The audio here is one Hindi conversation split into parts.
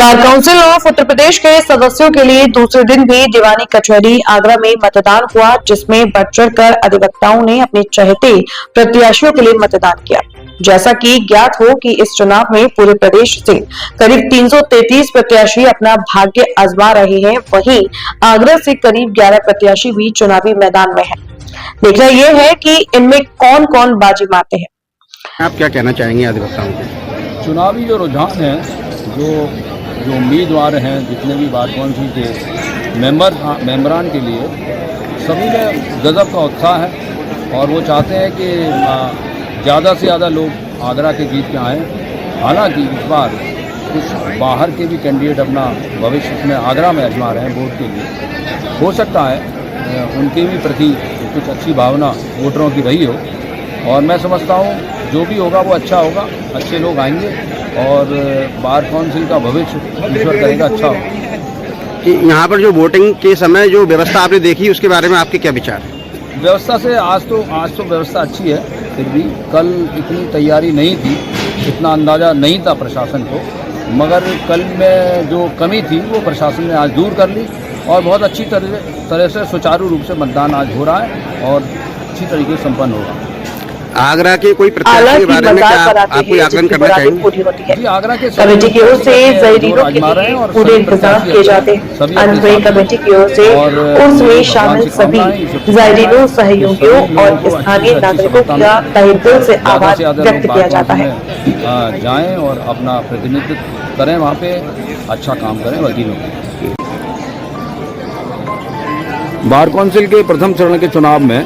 Bar council of Uttar Pradesh के सदस्यों के लिए दूसरे दिन भी दीवानी कचहरी आगरा में मतदान हुआ, जिसमें बढ़ चढ़कर अधिवक्ताओं ने अपने चहेते प्रत्याशियों के लिए मतदान किया। जैसा कि ज्ञात हो कि इस चुनाव में पूरे प्रदेश से करीब 333 प्रत्याशी अपना भाग्य आजमा रहे हैं। वहीं आगरा से करीब 11 प्रत्याशी भी चुनावी मैदान में हैं। देखना यह है कि इनमें कौन कौन बाजी मारते हैं। आप क्या कहना चाहेंगे अधिवक्ताओं को? चुनावी जो रुझान है, जो उम्मीदवार हैं, जितने भी बार काउंसिल के मेंबरान के लिए सभी में गजब का उत्साह है और वो चाहते हैं कि ज़्यादा से ज़्यादा लोग आगरा के जीत के आएँ। हालांकि इस बार कुछ बाहर के भी कैंडिडेट अपना भविष्य में आगरा में आजमा रहे हैं वोट के लिए। हो सकता है उनके भी प्रति कुछ अच्छी भावना वोटरों की रही हो और मैं समझता हूँ जो भी होगा वो अच्छा होगा, अच्छे लोग आएंगे और बार काउंसिल का भविष्य ईश्वर करेगा अच्छा होगा। कि यहाँ पर जो वोटिंग के समय जो व्यवस्था आपने देखी उसके बारे में आपके क्या विचार है? व्यवस्था से आज तो व्यवस्था अच्छी है, फिर भी कल इतनी तैयारी नहीं थी, इतना अंदाज़ा नहीं था प्रशासन को, मगर कल में जो कमी थी वो प्रशासन ने आज दूर कर ली और बहुत अच्छी तरह से सुचारू रूप से मतदान आज हो रहा है और अच्छी तरीके से संपन्न होगा। आगरा के कोई प्रत्याशी के बारे में क्या आप कोई आकलन करना चाहेंगे? जी, आगरा के कमेटी की ओर से जहरीलों के लिए पूरे इंतजाम किए जाते हैं। अनवय कमेटी की ओर से उर्स में शामिल सभी जहरीलों सहयोगियों और स्थानीय नागरिकों का तहे दिल से आभार व्यक्त किया जाता है। जाएं और अपना प्रतिनिधित्व करें, वहाँ पे अच्छा काम करें वकीलों को। बार काउंसिल के प्रथम चरण के चुनाव में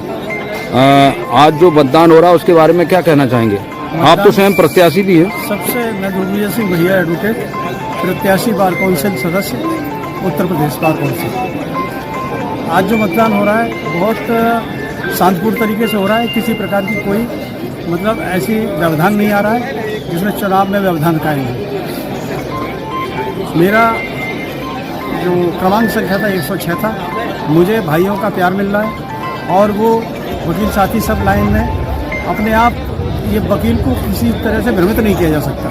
आज जो मतदान हो रहा है उसके बारे में क्या कहना चाहेंगे? आप तो स्वयं प्रत्याशी भी हैं। सबसे मैं दुर्विजय सिंह भैया एडवोकेट, प्रत्याशी बार काउंसिल सदस्य उत्तर प्रदेश बार काउंसिल। आज जो मतदान हो रहा है बहुत शांतिपूर्ण तरीके से हो रहा है। किसी प्रकार की कोई मतलब ऐसी व्यवधान नहीं आ रहा है जिसमें चुनाव में व्यवधान कायम है। मेरा जो क्रमांक संख्या था 106 था। मुझे भाइयों का प्यार मिल रहा है और वो वकील साथी सब लाइन में अपने आप, ये वकील को किसी तरह से भ्रमित नहीं किया जा सकता,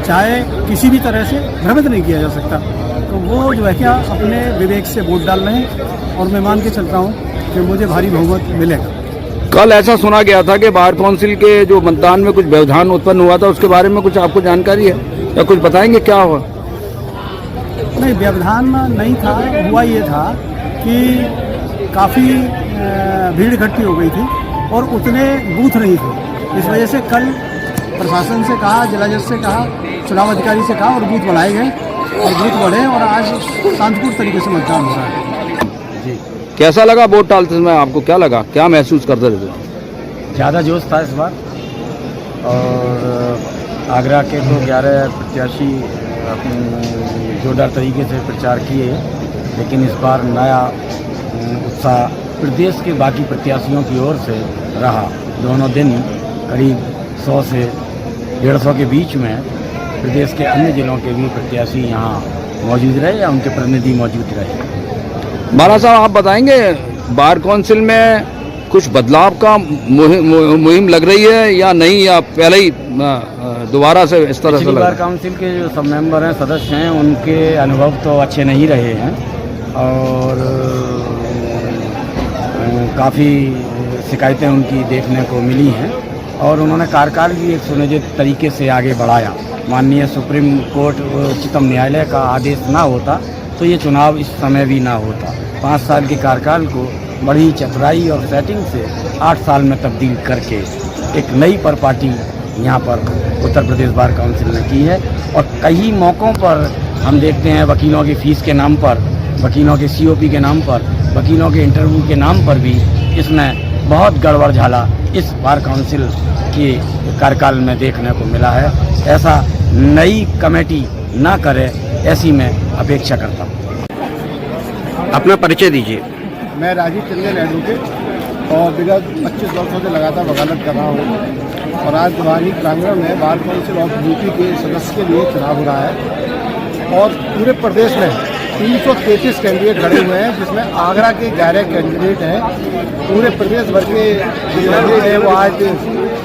चाहे किसी भी तरह से भ्रमित नहीं किया जा सकता। तो वो जो है क्या अपने विवेक से वोट डाल रहे हैं और मैं मान के चलता हूँ कि मुझे भारी बहुमत मिलेगा। कल ऐसा सुना गया था कि बार काउंसिल के जो मतदान में कुछ व्यवधान उत्पन्न हुआ था, उसके बारे में कुछ आपको जानकारी है या कुछ बताएंगे क्या हुआ? नहीं, व्यवधान नहीं था। हुआ ये था कि काफ़ी भीड़ इकट्ठी हो गई थी और उतने बूथ नहीं थे। इस वजह से कल प्रशासन से कहा, जिला जज से कहा, चुनाव अधिकारी से कहा और बूथ बढ़ाए गए और बूथ बढ़े और आज शांतिपूर्ण तरीके से मतदान हो रहा है। जी, कैसा लगा वोट डालते समय? आपको क्या लगा, क्या महसूस करते रहे? ज़्यादा जोश था इस बार और आगरा के तो 11 प्रत्याशी अपने जोरदार तरीके से प्रचार किए, लेकिन इस बार नया उत्साह प्रदेश के बाकी प्रत्याशियों की ओर से रहा। दोनों दिन करीब 100 से 150 के बीच में प्रदेश के अन्य जिलों के भी प्रत्याशी यहाँ मौजूद रहे या उनके प्रतिनिधि मौजूद रहे। बाला साहब, आप बताएंगे बार काउंसिल में कुछ बदलाव का मुहिम लग रही है या नहीं, या पहले ही दोबारा से इस तरह से? बार काउंसिल के जो सब मेंबर हैं, सदस्य हैं, उनके अनुभव तो अच्छे नहीं रहे हैं और काफ़ी शिकायतें उनकी देखने को मिली हैं और उन्होंने कार्यकाल भी एक सुनियोजित तरीके से आगे बढ़ाया। माननीय सुप्रीम कोर्ट उच्चतम न्यायालय का आदेश ना होता तो ये चुनाव इस समय भी ना होता। 5 साल के कार्यकाल को बड़ी चतुराई और सेटिंग से 8 साल में तब्दील करके एक नई पार्टी यहाँ पर उत्तर प्रदेश बार काउंसिल ने की है। और कई मौक़ों पर हम देखते हैं वकीलों की फ़ीस के नाम पर, वकीलों के COP के नाम पर, वकीलों के इंटरव्यू के नाम पर भी इसने बहुत गड़बड़ झाला इस बार काउंसिल के कार्यकाल में देखने को मिला है। ऐसा नई कमेटी ना करे, ऐसी मैं अपेक्षा करता हूँ। अपना परिचय दीजिए। मैं राजीव चंद्रन एडवोकेट और विगत 25 वर्षों से लगातार वकालत कर रहा हूँ और आज दीवानी प्रांगण में बार काउंसिल ऑफ यूपी के सदस्य के लिए चुनाव हो रहा है और पूरे प्रदेश में 333 कैंडिडेट खड़े हुए हैं, जिसमें आगरा के 11 कैंडिडेट हैं। पूरे प्रदेश भर के जो कैंडिडेट हैं वो आज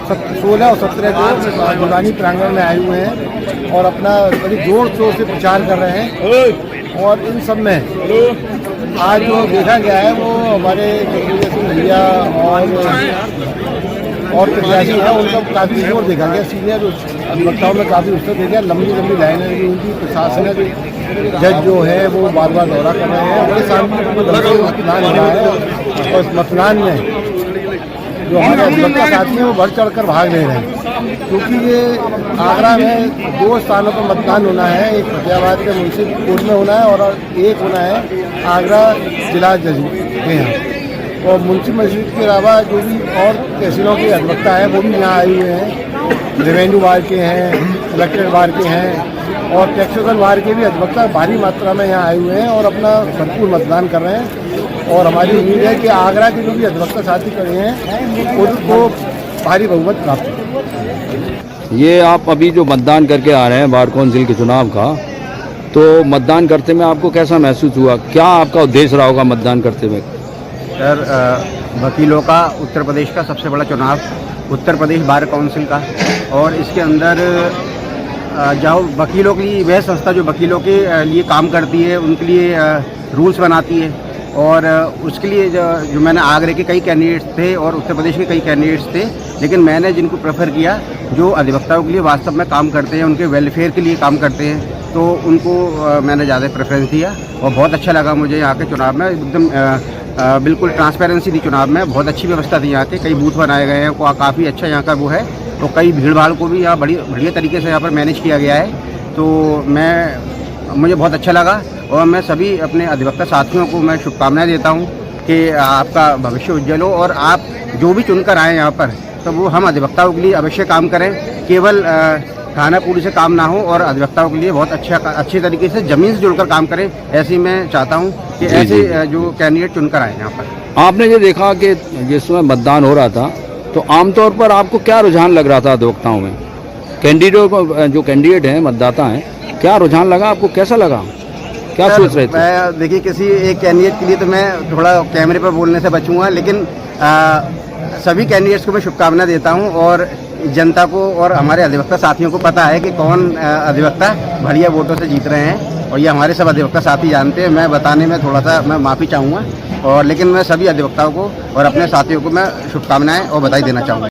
16 और 17 को दीवानी प्रांगण में आए हुए हैं और अपना बड़ी जोर शोर से प्रचार कर रहे हैं। और इन सब में आज जो देखा गया है वो हमारे जगदीश सिंह भैया और प्रत्याशी हैं, उनका काफ़ी जोर देखा गया। सीनियर अधिवक्ताओं में काफ़ी उससे देखा, लंबी लंबी लाइनें लगी उनकी। प्रशासनिक जज जो है वो बार बार दौरा कर रहे हैं। बड़े शांतिपूर्ण मतदान हो रहा है और इस मतदान में जो हमारे अधिवक्ता साथी हैं वो बढ़ चढ़ कर भाग ले रहे हैं, क्योंकि ये आगरा में 2 स्थानों पर मतदान होना है। एक फतेहाबाद के म्यूनसिपल कोर्ट में होना है और एक होना है आगरा जिला जज के यहाँ। और मुंशी मस्जिद के अलावा जो भी और तहसीलों के अधिवक्ता हैं वो भी यहाँ आए हुए हैं। रेवेन्यू बार के हैं, कलेक्ट्रेट बार के हैं और टैक्सेशन बार के भी अधिवक्ता भारी मात्रा में यहाँ आए हुए हैं और अपना भरपूर मतदान कर रहे हैं। और हमारी उम्मीद है कि आगरा के जो भी अधिवक्ता साथी खड़े हैं उनको भारी बहुमत प्राप्त हो। ये आप अभी जो मतदान करके आ रहे हैं बार काउंसिल के चुनाव का, तो मतदान करते में आपको कैसा महसूस हुआ? क्या आपका उद्देश्य रहा होगा मतदान करते में? सर, वकीलों का उत्तर प्रदेश का सबसे बड़ा चुनाव, उत्तर प्रदेश बार काउंसिल का, और इसके अंदर जो वकीलों के लिए वह संस्था जो वकीलों के लिए काम करती है, उनके लिए रूल्स बनाती है। और उसके लिए जो मैंने आगरे के कई कैंडिडेट्स थे और उत्तर प्रदेश के कई कैंडिडेट्स थे, लेकिन मैंने जिनको प्रेफर किया जो अधिवक्ताओं के लिए वास्तव में काम करते हैं, उनके वेलफेयर के लिए काम करते हैं, तो उनको मैंने ज़्यादा प्रेफरेंस दिया। और बहुत अच्छा लगा मुझे यहाँ के चुनाव में। एकदम बिल्कुल ट्रांसपेरेंसी थी चुनाव में, बहुत अच्छी व्यवस्था थी यहाँ के। कई बूथ बनाए गए हैं, काफ़ी अच्छा यहाँ का वो है। तो कई भीड़ भाड़ को भी यहाँ बढ़िया तरीके से यहाँ पर मैनेज किया गया है। तो मुझे बहुत अच्छा लगा और मैं सभी अपने अधिवक्ता साथियों को मैं शुभकामनाएं देता हूँ कि आपका भविष्य उज्जवल हो और आप जो भी चुनकर आएँ यहाँ पर, तो वो हम अधिवक्ताओं के लिए अवश्य काम करें। केवल थाना पुलिस से काम ना हो और अधिवक्ताओं के लिए बहुत अच्छे तरीके से ज़मीन से जुड़कर काम करें। ऐसे मैं चाहता हूँ कि ऐसे जो कैंडिडेट चुनकर आए यहाँ पर। आपने ये देखा कि जिस समय मतदान हो रहा था तो आमतौर पर आपको क्या रुझान लग रहा था अधिवक्ताओं में? कैंडिडेट को जो कैंडिडेट हैं, मतदाता हैं, क्या रुझान लगा आपको? कैसा लगा? क्या सोच रहे थे? मैं देखिए, किसी एक कैंडिडेट के लिए तो मैं थोड़ा कैमरे पर बोलने से बचूंगा, लेकिन सभी कैंडिडेट्स को मैं शुभकामनाएं देता हूं और जनता को और हमारे अधिवक्ता साथियों को पता है कि कौन अधिवक्ता बढ़िया वोटों से जीत रहे हैं और ये हमारे सब अधिवक्ता साथी जानते हैं। मैं बताने में थोड़ा सा मैं माफ़ी चाहूँगा, और लेकिन मैं सभी अधिवक्ताओं को और अपने साथियों को मैं शुभकामनाएं और बधाई देना चाहूँगा।